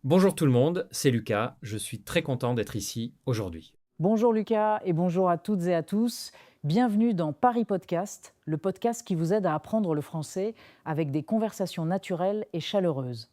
Bonjour tout le monde, c'est Lucas, je suis très content d'être ici aujourd'hui. Bonjour Lucas et bonjour à toutes et à tous. Bienvenue dans Paris Podcast, le podcast qui vous aide à apprendre le français avec des conversations naturelles et chaleureuses.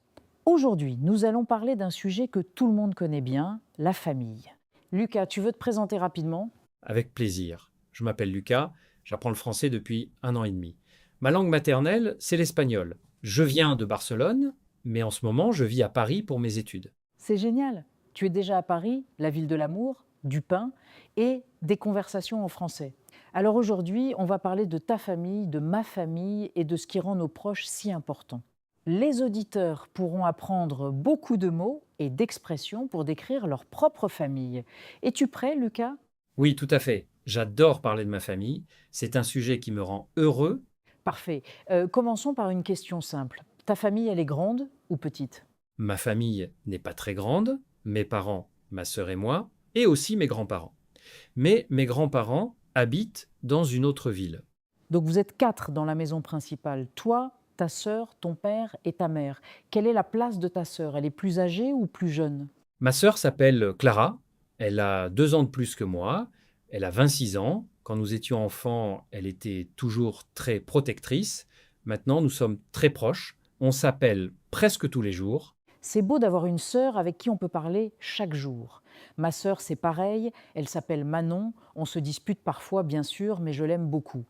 Aujourd'hui, nous allons parler d'un sujet que tout le monde connaît bien, la famille. Lucas, tu veux te présenter rapidement? Avec plaisir. Je m'appelle Lucas, j'apprends le français depuis 1 an et demi. Ma langue maternelle, c'est l'espagnol. Je viens de Barcelone, mais en ce moment, je vis à Paris pour mes études. C'est génial. Tu es déjà à Paris, la ville de l'amour, du pain et des conversations en français. Alors aujourd'hui, on va parler de ta famille, de ma famille et de ce qui rend nos proches si importants. Les auditeurs pourront apprendre beaucoup de mots et d'expressions pour décrire leur propre famille. Es-tu prêt, Lucas? Oui, tout à fait. J'adore parler de ma famille. C'est un sujet qui me rend heureux. Parfait. Commençons par une question simple. Ta famille, elle est grande ou petite? Ma famille n'est pas très grande, mes parents, ma sœur et moi, et aussi mes grands-parents. Mais mes grands-parents habitent dans une autre ville. Donc vous êtes 4 dans la maison principale. Toi, ta sœur, ton père et ta mère. Quelle est la place de ta sœur? Elle est plus âgée ou plus jeune? Ma sœur s'appelle Clara, elle a 2 ans de plus que moi, elle a 26 ans. Quand nous étions enfants, elle était toujours très protectrice. Maintenant, nous sommes très proches, on s'appelle presque tous les jours. C'est beau d'avoir une sœur avec qui on peut parler chaque jour. Ma sœur, c'est pareil, elle s'appelle Manon. On se dispute parfois, bien sûr, mais je l'aime beaucoup.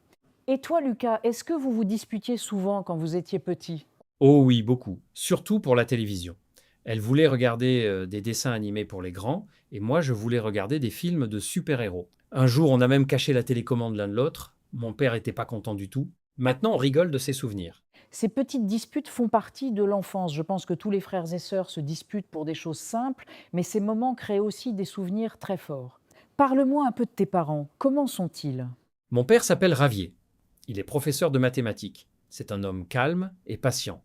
Et toi, Lucas, est-ce que vous vous disputiez souvent quand vous étiez petit? Oh oui, beaucoup, surtout pour la télévision. Elle voulait regarder des dessins animés pour les grands, et moi je voulais regarder des films de super-héros. Un jour, on a même caché la télécommande l'un de l'autre. Mon père était pas content du tout. Maintenant, on rigole de ses souvenirs. Ces petites disputes font partie de l'enfance. Je pense que tous les frères et sœurs se disputent pour des choses simples, mais ces moments créent aussi des souvenirs très forts. Parle-moi un peu de tes parents. Comment sont-ils? Mon père s'appelle Ravier. Il est professeur de mathématiques. C'est un homme calme et patient.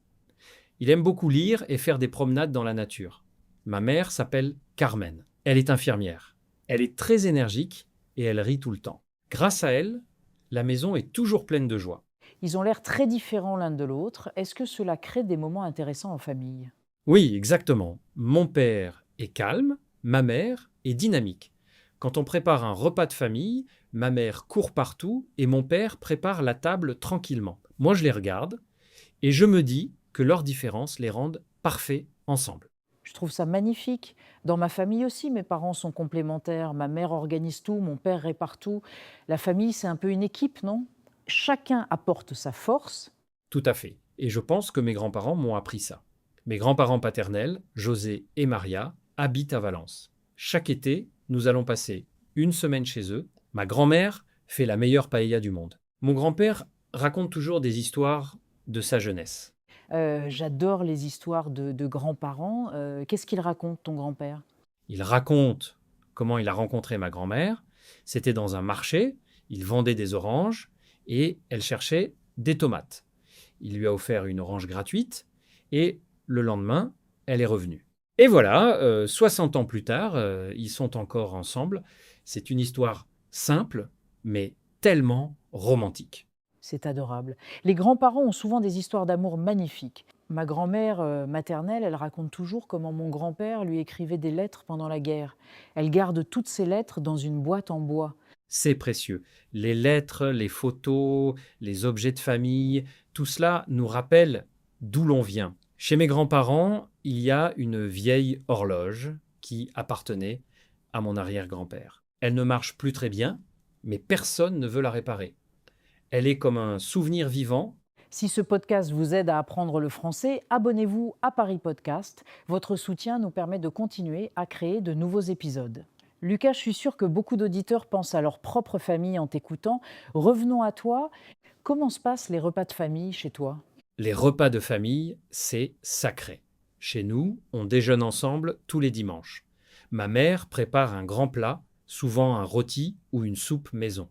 Il aime beaucoup lire et faire des promenades dans la nature. Ma mère s'appelle Carmen. Elle est infirmière. Elle est très énergique et elle rit tout le temps. Grâce à elle, la maison est toujours pleine de joie. Ils ont l'air très différents l'un de l'autre. Est-ce que cela crée des moments intéressants en famille? Oui, exactement. Mon père est calme, ma mère est dynamique. Quand on prépare un repas de famille, ma mère court partout et mon père prépare la table tranquillement. Moi, je les regarde et je me dis que leurs différences les rendent parfaits ensemble. Je trouve ça magnifique. Dans ma famille aussi, mes parents sont complémentaires. Ma mère organise tout, mon père répare tout. La famille, c'est un peu une équipe, non? Chacun apporte sa force. Tout à fait. Et je pense que mes grands-parents m'ont appris ça. Mes grands-parents paternels, José et Maria, habitent à Valence. Chaque été, nous allons passer une semaine chez eux. Ma grand-mère fait la meilleure paella du monde. Mon grand-père raconte toujours des histoires de sa jeunesse. J'adore les histoires de grands-parents. Qu'est-ce qu'il raconte, ton grand-père? Il raconte comment il a rencontré ma grand-mère. C'était dans un marché, il vendait des oranges et elle cherchait des tomates. Il lui a offert une orange gratuite et le lendemain, elle est revenue. Et voilà, 60 ans plus tard, ils sont encore ensemble. C'est une histoire simple, mais tellement romantique. C'est adorable. Les grands-parents ont souvent des histoires d'amour magnifiques. Ma grand-mère maternelle, elle raconte toujours comment mon grand-père lui écrivait des lettres pendant la guerre. Elle garde toutes ces lettres dans une boîte en bois. C'est précieux. Les lettres, les photos, les objets de famille, tout cela nous rappelle d'où l'on vient. Chez mes grands-parents, il y a une vieille horloge qui appartenait à mon arrière-grand-père. Elle ne marche plus très bien, mais personne ne veut la réparer. Elle est comme un souvenir vivant. Si ce podcast vous aide à apprendre le français, abonnez-vous à Paris Podcast. Votre soutien nous permet de continuer à créer de nouveaux épisodes. Lucas, je suis sûre que beaucoup d'auditeurs pensent à leur propre famille en t'écoutant. Revenons à toi. Comment se passent les repas de famille chez toi? Les repas de famille, c'est sacré. Chez nous, on déjeune ensemble tous les dimanches. Ma mère prépare un grand plat, souvent un rôti ou une soupe maison.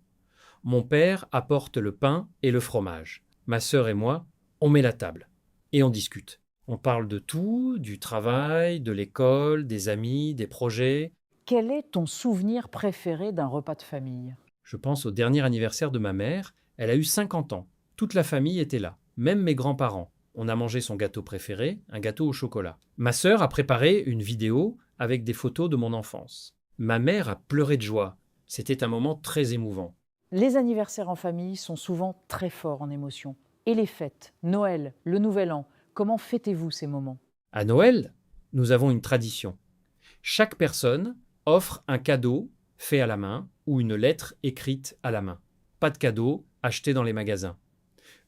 Mon père apporte le pain et le fromage. Ma sœur et moi, on met la table et on discute. On parle de tout, du travail, de l'école, des amis, des projets. Quel est ton souvenir préféré d'un repas de famille? Je pense au dernier anniversaire de ma mère. Elle a eu 50 ans. Toute la famille était là, même mes grands-parents. On a mangé son gâteau préféré, un gâteau au chocolat. Ma sœur a préparé une vidéo avec des photos de mon enfance. Ma mère a pleuré de joie. C'était un moment très émouvant. Les anniversaires en famille sont souvent très forts en émotion. Et les fêtes, Noël, le Nouvel An, comment fêtez-vous ces moments? À Noël, nous avons une tradition. Chaque personne offre un cadeau fait à la main ou une lettre écrite à la main. Pas de cadeau acheté dans les magasins.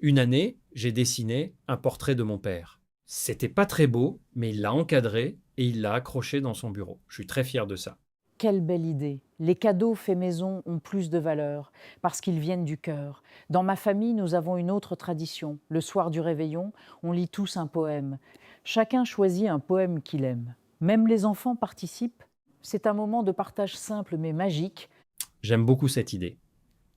Une année, j'ai dessiné un portrait de mon père. C'était pas très beau, mais il l'a encadré et il l'a accroché dans son bureau. Je suis très fier de ça. Quelle belle idée! Les cadeaux faits maison ont plus de valeur parce qu'ils viennent du cœur. Dans ma famille, nous avons une autre tradition. Le soir du réveillon, on lit tous un poème. Chacun choisit un poème qu'il aime. Même les enfants participent. C'est un moment de partage simple mais magique. J'aime beaucoup cette idée.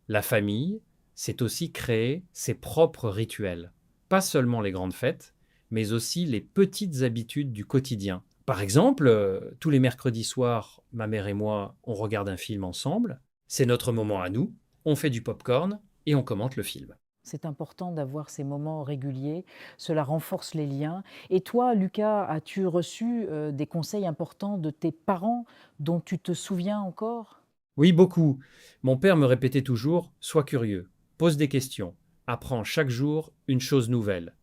La famille, c'est aussi créer ses propres rituels. Pas seulement les grandes fêtes, mais aussi les petites habitudes du quotidien. Par exemple, tous les mercredis soirs, ma mère et moi, on regarde un film ensemble. C'est notre moment à nous. On fait du popcorn et on commente le film. C'est important d'avoir ces moments réguliers, cela renforce les liens. Et toi, Lucas, as-tu reçu des conseils importants de tes parents dont tu te souviens encore? Oui, beaucoup. Mon père me répétait toujours: sois curieux, pose des questions, apprends chaque jour une chose nouvelle.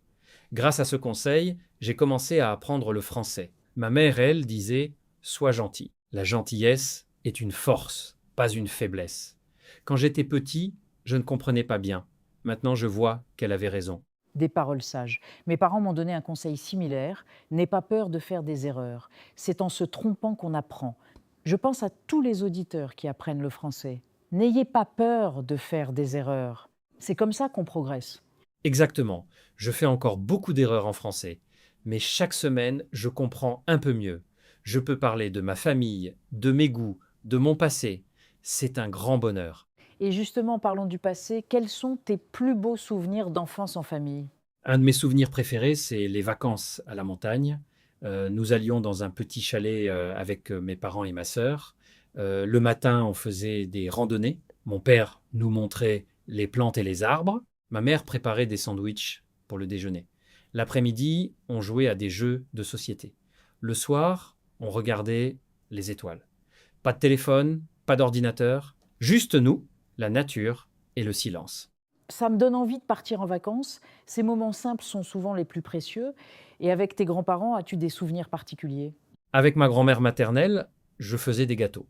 Grâce à ce conseil, j'ai commencé à apprendre le français. Ma mère, elle, disait: sois gentil. La gentillesse est une force, pas une faiblesse. Quand j'étais petit, je ne comprenais pas bien. Maintenant, je vois qu'elle avait raison. Des paroles sages. Mes parents m'ont donné un conseil similaire, n'aie pas peur de faire des erreurs. C'est en se trompant qu'on apprend. Je pense à tous les auditeurs qui apprennent le français. N'ayez pas peur de faire des erreurs. C'est comme ça qu'on progresse. Exactement. Je fais encore beaucoup d'erreurs en français. Mais chaque semaine, je comprends un peu mieux. Je peux parler de ma famille, de mes goûts, de mon passé. C'est un grand bonheur. Et justement, parlons du passé. Quels sont tes plus beaux souvenirs d'enfance en famille? Un de mes souvenirs préférés, c'est les vacances à la montagne. Nous allions dans un petit chalet avec mes parents et ma sœur. Le matin, on faisait des randonnées. Mon père nous montrait les plantes et les arbres. Ma mère préparait des sandwichs pour le déjeuner. L'après-midi, on jouait à des jeux de société. Le soir, on regardait les étoiles. Pas de téléphone, pas d'ordinateur, juste nous, la nature et le silence. Ça me donne envie de partir en vacances. Ces moments simples sont souvent les plus précieux. Et avec tes grands-parents, as-tu des souvenirs particuliers? Avec ma grand-mère maternelle, je faisais des gâteaux.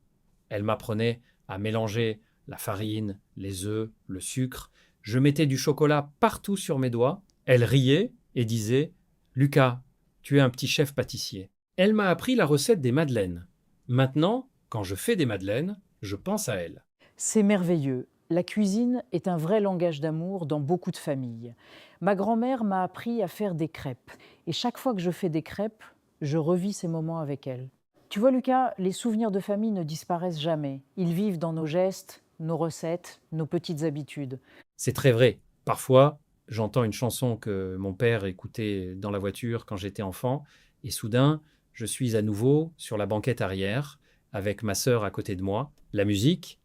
Elle m'apprenait à mélanger la farine, les œufs, le sucre. Je mettais du chocolat partout sur mes doigts. Elle riait et disait: Lucas, tu es un petit chef pâtissier. Elle m'a appris la recette des madeleines. Maintenant, quand je fais des madeleines, je pense à elle. C'est merveilleux. La cuisine est un vrai langage d'amour dans beaucoup de familles. Ma grand-mère m'a appris à faire des crêpes. Et chaque fois que je fais des crêpes, je revis ces moments avec elle. Tu vois, Lucas, les souvenirs de famille ne disparaissent jamais. Ils vivent dans nos gestes, nos recettes, nos petites habitudes. C'est très vrai. Parfois, j'entends une chanson que mon père écoutait dans la voiture quand j'étais enfant, et soudain, je suis à nouveau sur la banquette arrière, avec ma sœur à côté de moi. La musique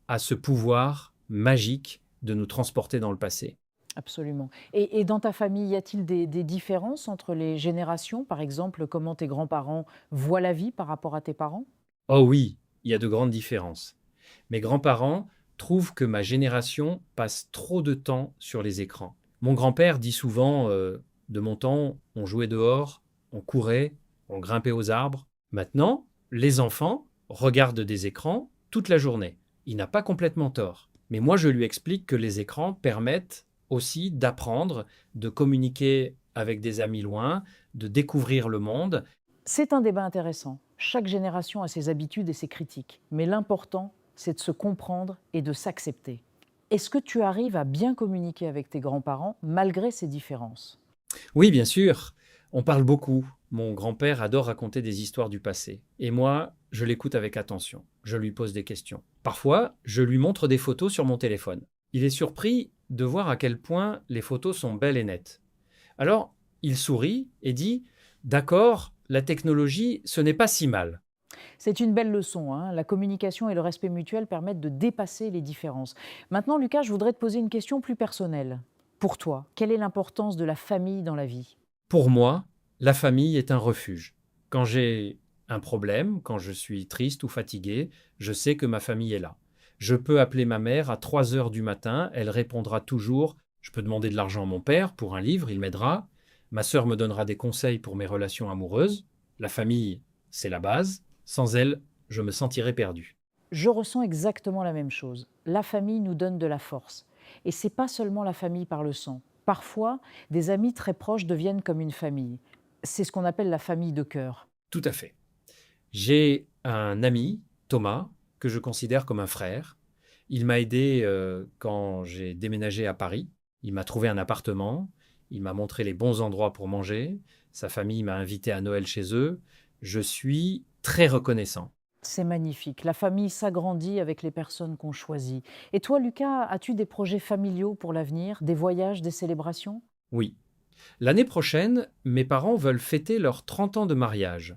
a ce pouvoir magique de nous transporter dans le passé. Absolument. Et dans ta famille, y a-t-il des différences entre les générations? Par exemple, comment tes grands-parents voient la vie par rapport à tes parents? Oh oui, il y a de grandes différences. Mes grands-parents trouvent que ma génération passe trop de temps sur les écrans. Mon grand-père dit souvent, de mon temps, on jouait dehors, on courait, on grimpait aux arbres. Maintenant, les enfants regardent des écrans toute la journée. Il n'a pas complètement tort. Mais moi, je lui explique que les écrans permettent aussi d'apprendre, de communiquer avec des amis loin, de découvrir le monde. C'est un débat intéressant. Chaque génération a ses habitudes et ses critiques. Mais l'important, c'est de se comprendre et de s'accepter. Est-ce que tu arrives à bien communiquer avec tes grands-parents malgré ces différences? Oui, bien sûr, on parle beaucoup. Mon grand-père adore raconter des histoires du passé. Et moi, je l'écoute avec attention. Je lui pose des questions. Parfois, je lui montre des photos sur mon téléphone. Il est surpris de voir à quel point les photos sont belles et nettes. Alors, il sourit et dit: D'accord, la technologie, ce n'est pas si mal. C'est une belle leçon, hein. La communication et le respect mutuel permettent de dépasser les différences. Maintenant, Lucas, je voudrais te poser une question plus personnelle. Pour toi, quelle est l'importance de la famille dans la vie? Pour moi, la famille est un refuge. Quand j'ai un problème, quand je suis triste ou fatigué, je sais que ma famille est là. Je peux appeler ma mère à 3 heures du matin, elle répondra toujours. Je peux demander de l'argent à mon père pour un livre, il m'aidera. Ma sœur me donnera des conseils pour mes relations amoureuses. La famille, c'est la base. Sans elle, je me sentirais perdu. Je ressens exactement la même chose. La famille nous donne de la force. Et c'est pas seulement la famille par le sang. Parfois, des amis très proches deviennent comme une famille. C'est ce qu'on appelle la famille de cœur. Tout à fait. J'ai un ami, Thomas, que je considère comme un frère. Il m'a aidé quand j'ai déménagé à Paris. Il m'a trouvé un appartement. Il m'a montré les bons endroits pour manger. Sa famille m'a invité à Noël chez eux. Je suis très reconnaissant. C'est magnifique. La famille s'agrandit avec les personnes qu'on choisit. Et toi, Lucas, as-tu des projets familiaux pour l'avenir, des voyages, des célébrations? Oui. L'année prochaine, mes parents veulent fêter leurs 30 ans de mariage.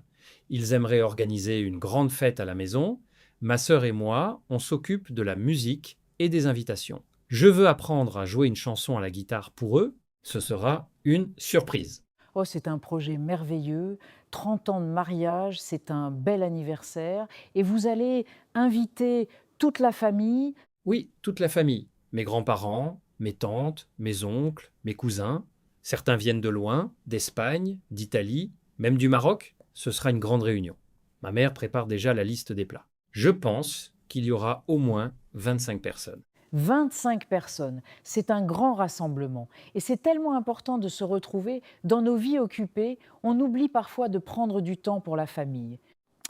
Ils aimeraient organiser une grande fête à la maison. Ma sœur et moi, on s'occupe de la musique et des invitations. Je veux apprendre à jouer une chanson à la guitare pour eux. Ce sera une surprise. Oh, c'est un projet merveilleux. 30 ans de mariage, c'est un bel anniversaire. Et vous allez inviter toute la famille. Oui, toute la famille. Mes grands-parents, mes tantes, mes oncles, mes cousins. Certains viennent de loin, d'Espagne, d'Italie, même du Maroc. Ce sera une grande réunion. Ma mère prépare déjà la liste des plats. Je pense qu'il y aura au moins 25 personnes. 25 personnes, c'est un grand rassemblement. Et c'est tellement important de se retrouver. Dans nos vies occupées, on oublie parfois de prendre du temps pour la famille.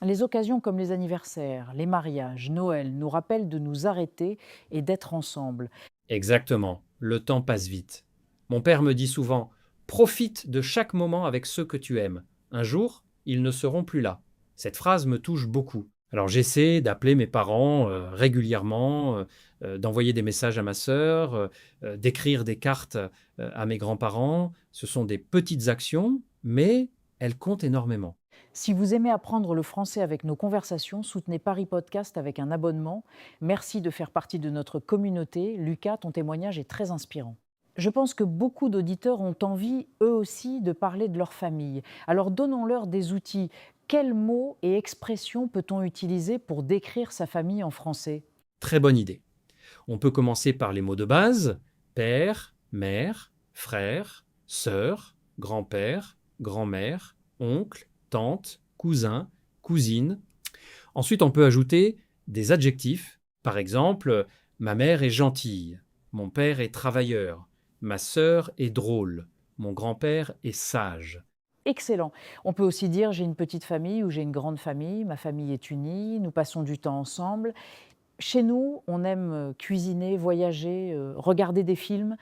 Les occasions comme les anniversaires, les mariages, Noël nous rappellent de nous arrêter et d'être ensemble. Exactement, le temps passe vite. Mon père me dit souvent, profite de chaque moment avec ceux que tu aimes. Un jour, ils ne seront plus là. Cette phrase me touche beaucoup. Alors j'essaie d'appeler mes parents régulièrement, d'envoyer des messages à ma sœur, d'écrire des cartes à mes grands-parents. Ce sont des petites actions, mais elles comptent énormément. Si vous aimez apprendre le français avec nos conversations, soutenez Paris Podcast avec un abonnement. Merci de faire partie de notre communauté. Lucas, ton témoignage est très inspirant. Je pense que beaucoup d'auditeurs ont envie, eux aussi, de parler de leur famille. Alors donnons-leur des outils. Quels mots et expressions peut-on utiliser pour décrire sa famille en français? Très bonne idée. On peut commencer par les mots de base, père, mère, frère, sœur, grand-père, grand-mère, oncle, tante, cousin, cousine. Ensuite, on peut ajouter des adjectifs. Par exemple, ma mère est gentille, mon père est travailleur, ma sœur est drôle, mon grand-père est sage. Excellent. On peut aussi dire j'ai une petite famille ou j'ai une grande famille, ma famille est unie, nous passons du temps ensemble. Chez nous, on aime cuisiner, voyager, regarder des films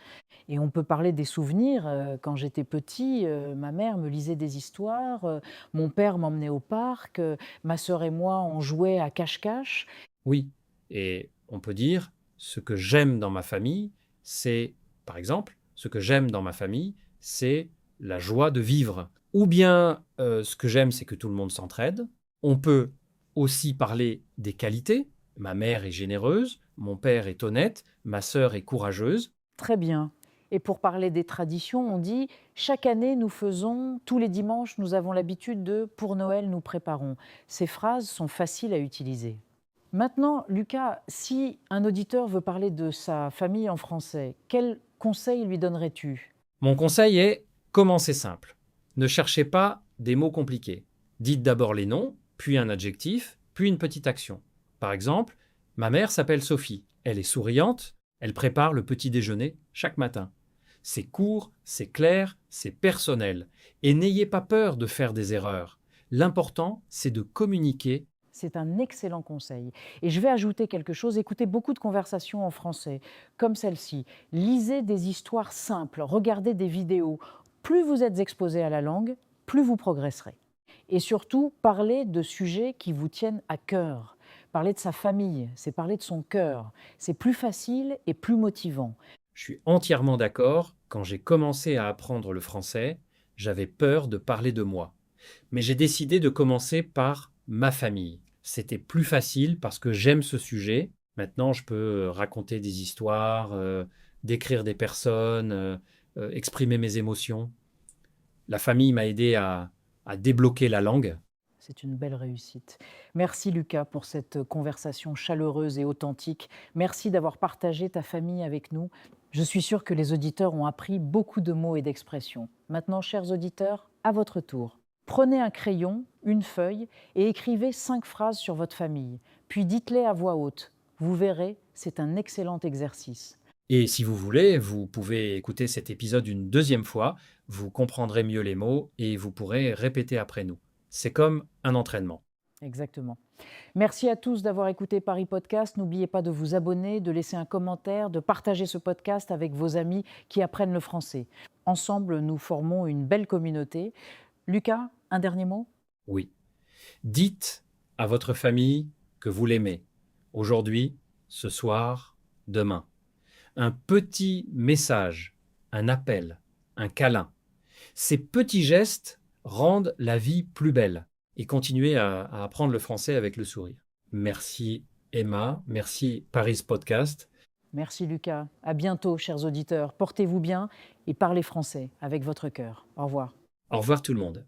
et on peut parler des souvenirs. Quand j'étais petit, ma mère me lisait des histoires, mon père m'emmenait au parc, ma sœur et moi, on jouait à cache-cache. Oui, et on peut dire ce que j'aime dans ma famille, c'est, par exemple, ce que j'aime dans ma famille, c'est la joie de vivre. Ou bien ce que j'aime, c'est que tout le monde s'entraide. On peut aussi parler des qualités. Ma mère est généreuse, mon père est honnête, ma sœur est courageuse. Très bien. Et pour parler des traditions, on dit chaque année nous faisons, tous les dimanches, nous avons l'habitude de pour Noël nous préparons. Ces phrases sont faciles à utiliser. Maintenant, Lucas, si un auditeur veut parler de sa famille en français, quel conseil lui donnerais-tu? Mon conseil est commencez simple. Ne cherchez pas des mots compliqués. Dites d'abord les noms, puis un adjectif, puis une petite action. Par exemple, ma mère s'appelle Sophie. Elle est souriante, elle prépare le petit déjeuner chaque matin. C'est court, c'est clair, c'est personnel. Et n'ayez pas peur de faire des erreurs. L'important, c'est de communiquer. C'est un excellent conseil. Et je vais ajouter quelque chose, écoutez beaucoup de conversations en français, comme celle-ci. Lisez des histoires simples, regardez des vidéos. Plus vous êtes exposé à la langue, plus vous progresserez. Et surtout, parlez de sujets qui vous tiennent à cœur. Parler de sa famille, c'est parler de son cœur. C'est plus facile et plus motivant. Je suis entièrement d'accord. Quand j'ai commencé à apprendre le français, j'avais peur de parler de moi. Mais j'ai décidé de commencer par ma famille. C'était plus facile parce que j'aime ce sujet. Maintenant, je peux raconter des histoires, décrire des personnes, exprimer mes émotions. La famille m'a aidé à débloquer la langue. C'est une belle réussite. Merci Lucas pour cette conversation chaleureuse et authentique. Merci d'avoir partagé ta famille avec nous. Je suis sûre que les auditeurs ont appris beaucoup de mots et d'expressions. Maintenant, chers auditeurs, à votre tour. Prenez un crayon, une feuille et écrivez 5 phrases sur votre famille. Puis dites-les à voix haute. Vous verrez, c'est un excellent exercice. Et si vous voulez, vous pouvez écouter cet épisode une deuxième fois, vous comprendrez mieux les mots et vous pourrez répéter après nous. C'est comme un entraînement. Exactement. Merci à tous d'avoir écouté Paris Podcast. N'oubliez pas de vous abonner, de laisser un commentaire, de partager ce podcast avec vos amis qui apprennent le français. Ensemble, nous formons une belle communauté. Lucas, un dernier mot ? Oui. Dites à votre famille que vous l'aimez. Aujourd'hui, ce soir, demain. Un petit message, un appel, un câlin. Ces petits gestes rendent la vie plus belle. Et continuez à apprendre le français avec le sourire. Merci Emma, merci Paris Podcast. Merci Lucas. À bientôt, chers auditeurs. Portez-vous bien et parlez français avec votre cœur. Au revoir. Au revoir tout le monde.